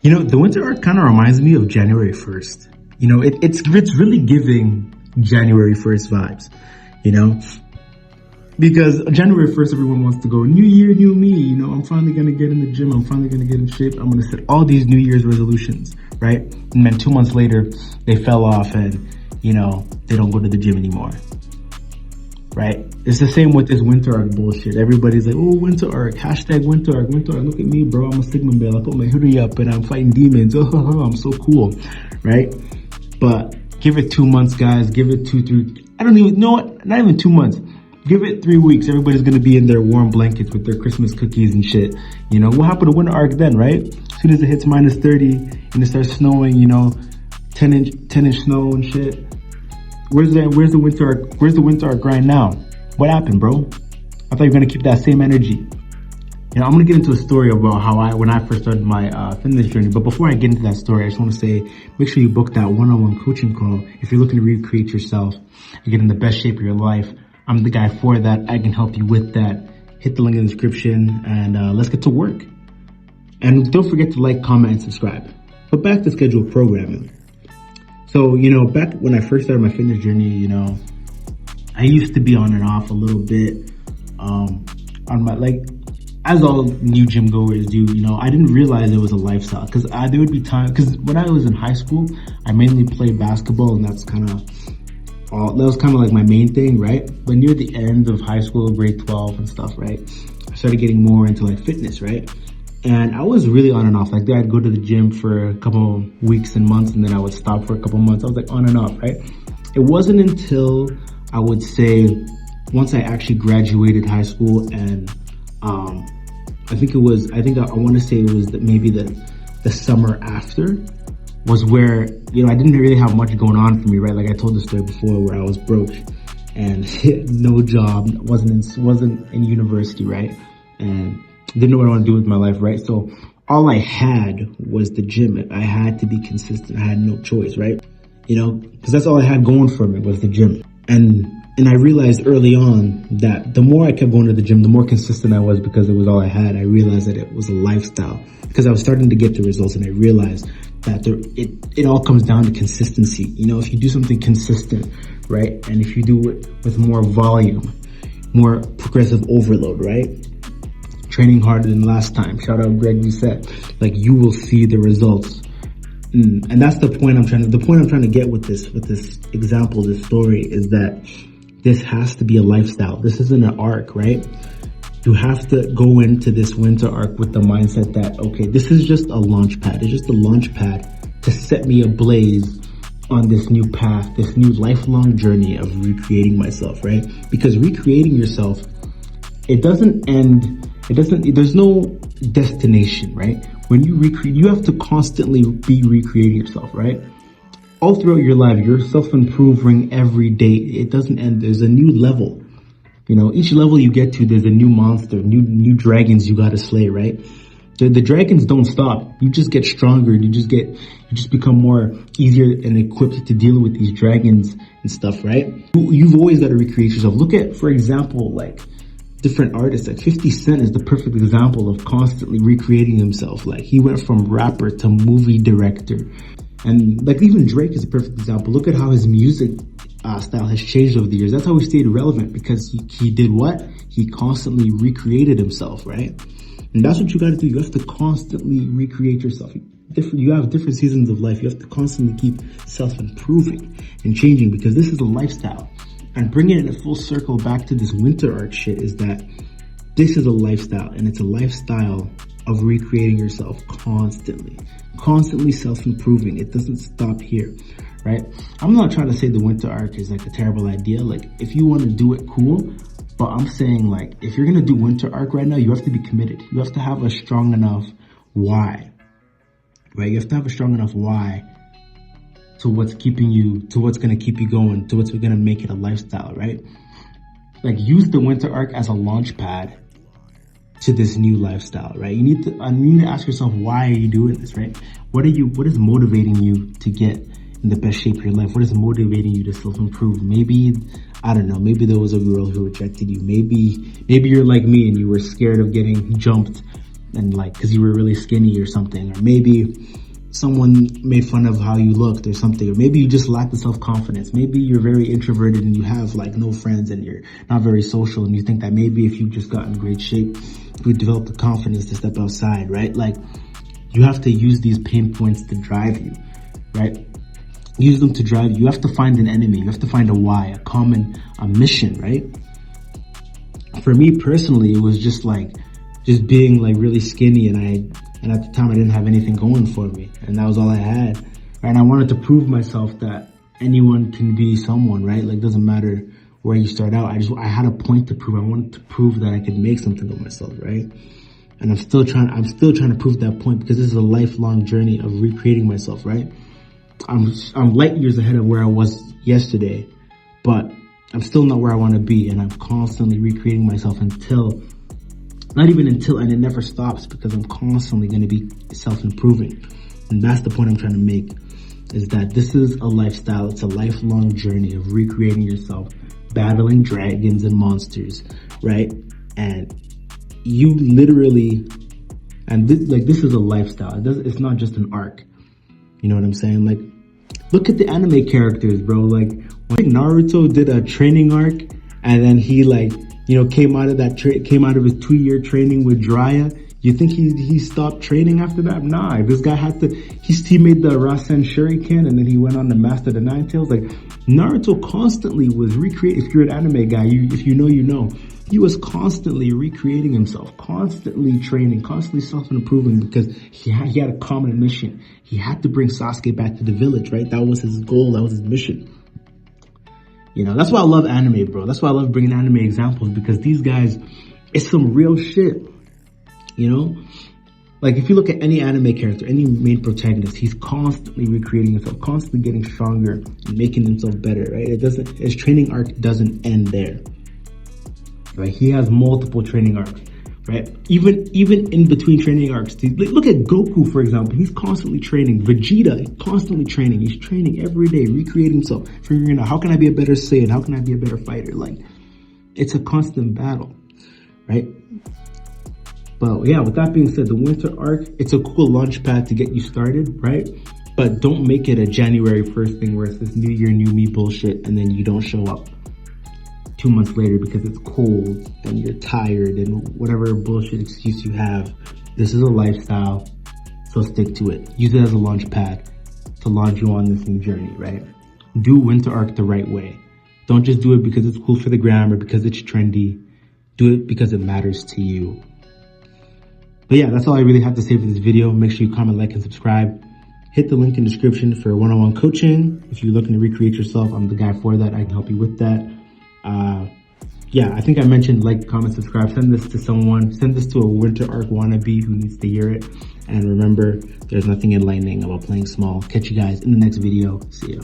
The winter arc kind of reminds me of January 1st. It's really giving January 1st vibes, because January 1st, everyone wants to go, new year, new me. I'm finally going to get in the gym. I'm finally going to get in shape. I'm going to set all these New Year's resolutions, right? And then 2 months later, they fell off and, they don't go to the gym anymore, right? It's the same with this winter arc bullshit. Everybody's like, oh, winter arc, hashtag winter arc, winter arc. Look at me, bro. I'm a Sigma male. I put my hoodie up and I'm fighting demons. Oh, I'm so cool, right? But give it 2 months, guys. Give it 2, 3. I don't even know what. Not even 2 months. Give it 3 weeks. Everybody's going to be in their warm blankets with their Christmas cookies and shit. What happened to winter arc then, right? As soon as it hits minus 30 and it starts snowing, 10 inch snow and shit. Where's the winter arc? Where's the winter arc grind now? What happened, bro? I thought you were going to keep that same energy. I'm going to get into a story about when I first started my fitness journey. But before I get into that story, I just want to say, make sure you book that one-on-one coaching call if you're looking to recreate yourself and get in the best shape of your life. I'm the guy for that. I can help you with that. Hit the link in the description and let's get to work. And don't forget to like, comment, and subscribe. But back to scheduled programming. So, back when I first started my fitness journey, I used to be on and off a little bit on my, as all new gym goers do, I didn't realize it was a lifestyle because there would be time, because when I was in high school, I mainly played basketball and that was kind of like my main thing, right? But near the end of high school, grade 12 and stuff, right? I started getting more into fitness, right? And I was really on and off. I'd go to the gym for a couple weeks and months and then I would stop for a couple months. I was on and off, right? It wasn't until I would say once I actually graduated high school and I want to say it was maybe the summer after was where, I didn't really have much going on for me, right? Like I told the story before where I was broke and no job, wasn't in university, right? And didn't know what I want to do with my life, right? So all I had was the gym. I had to be consistent. I had no choice, right? Because that's all I had going for me was the gym. And I realized early on that the more I kept going to the gym, the more consistent I was because it was all I had. I realized that it was a lifestyle because I was starting to get the results and I realized that it all comes down to consistency. If you do something consistent, right? And if you do it with more volume, more progressive overload, right? Training harder than last time. Shout out Greg Reset. You will see the results. And that's the point I'm trying to get with this example, this story is that this has to be a lifestyle. This isn't an arc, right? You have to go into this winter arc with the mindset that, okay, this is just a launch pad. It's just a launch pad to set me ablaze on this new path, this new lifelong journey of recreating myself, right? Because recreating yourself, it doesn't end, there's no destination, right? When you recreate, you have to constantly be recreating yourself, right? All throughout your life, you're self-improving every day. It doesn't end. There's a new level. Each level you get to, there's a new monster, new dragons you gotta slay, right? The dragons don't stop. You just get stronger. You just become more easier and equipped to deal with these dragons and stuff, right? You've always got to recreate yourself. Look at, for example, different artists. 50 Cent is the perfect example of constantly recreating himself. He went from rapper to movie director. And even Drake is a perfect example. Look at how his music style has changed over the years. That's how he stayed relevant because he did what? He constantly recreated himself, right? And that's what you got to do. You have to constantly recreate yourself. You have different seasons of life. You have to constantly keep self-improving and changing because this is a lifestyle. And bringing it in a full circle back to this winter arc shit is that this is a lifestyle, and it's a lifestyle of recreating yourself constantly self-improving. It doesn't stop here, right? I'm not trying to say the winter arc is a terrible idea. If you want to do it, cool. But I'm saying if you're going to do winter arc right now, you have to be committed. You have to have a strong enough why, right? You have to have a strong enough why to what's going to keep you going, to what's going to make it a lifestyle, right? Use the winter arc as a launch pad to this new lifestyle, right? You need to ask yourself, why are you doing this, right? What is motivating you to get in the best shape of your life? What is motivating you to self-improve? Maybe, I don't know, maybe there was a girl who rejected you. Maybe you're like me and you were scared of getting jumped and cause you were really skinny or something. Or maybe someone made fun of how you looked or something, or maybe you just lack the self-confidence. Maybe you're very introverted and you have like no friends and you're not very social, and you think that maybe if you just got in great shape, you would develop the confidence to step outside, right? Like, you have to use these pain points to drive you, right? Use them to drive you. You have to find an enemy. You have to find a why, a mission, right? For me personally, it was just being like really skinny, and at the time I didn't have anything going for me, and that was all I had. Right? And I wanted to prove myself that anyone can be someone, right? Like, doesn't matter where you start out. I had a point to prove. I wanted to prove that I could make something of myself, right? And I'm still trying to prove that point, because this is a lifelong journey of recreating myself, right? I'm light years ahead of where I was yesterday, but I'm still not where I want to be, and I'm constantly recreating myself and it never stops, because I'm constantly going to be self-improving. And that's the point I'm trying to make, is that this is a lifestyle. It's a lifelong journey of recreating yourself, battling dragons and monsters, right? And you literally, and this is a lifestyle. It's not just an arc. You know what I'm saying? Like, look at the anime characters, bro. Like, when Naruto did a training arc, and then he came out of his 2-year training with Jiraiya. You think he stopped training after that? Nah, this guy he made the Rasen Shuriken, and then he went on to master the Nine Tails. Like, Naruto constantly was recreating. If you're an anime guy, if you know, you know. He was constantly recreating himself, constantly training, constantly self-improving, because he had a common mission. He had to bring Sasuke back to the village, right? That was his goal. That was his mission. You know, that's why I love anime, bro. That's why I love bringing anime examples, because these guys, it's some real shit. You know? Like, if you look at any anime character, any main protagonist, he's constantly recreating himself, constantly getting stronger and making himself better, right? His training arc doesn't end there. Right? He has multiple training arcs, right? Even in between training arcs. Look at Goku, for example. He's constantly training. Vegeta, constantly training. He's training every day, recreating himself, figuring out, how can I be a better Saiyan? How can I be a better fighter? Like, it's a constant battle, right? But yeah, with that being said, the winter arc, it's a cool launch pad to get you started, right? But don't make it a January 1st thing where it's this new year, new me bullshit, and then you don't show up 2 months later because it's cold and you're tired and whatever bullshit excuse you have. This is a lifestyle, so stick to it. Use it as a launch pad to launch you on this new journey, right? Do winter arc the right way. Don't just do it because it's cool for the gram or because it's trendy. Do it because it matters to you. But yeah, that's all I really have to say for this video. Make sure you comment, like, and subscribe. Hit the link in the description for one-on-one coaching. If you're looking to recreate yourself, I'm the guy for that. I can help you with that. Yeah, I think I mentioned like, comment, subscribe. Send this to someone. Send this to a winter arc wannabe who needs to hear it. And remember, there's nothing enlightening about playing small. Catch you guys in the next video. See ya.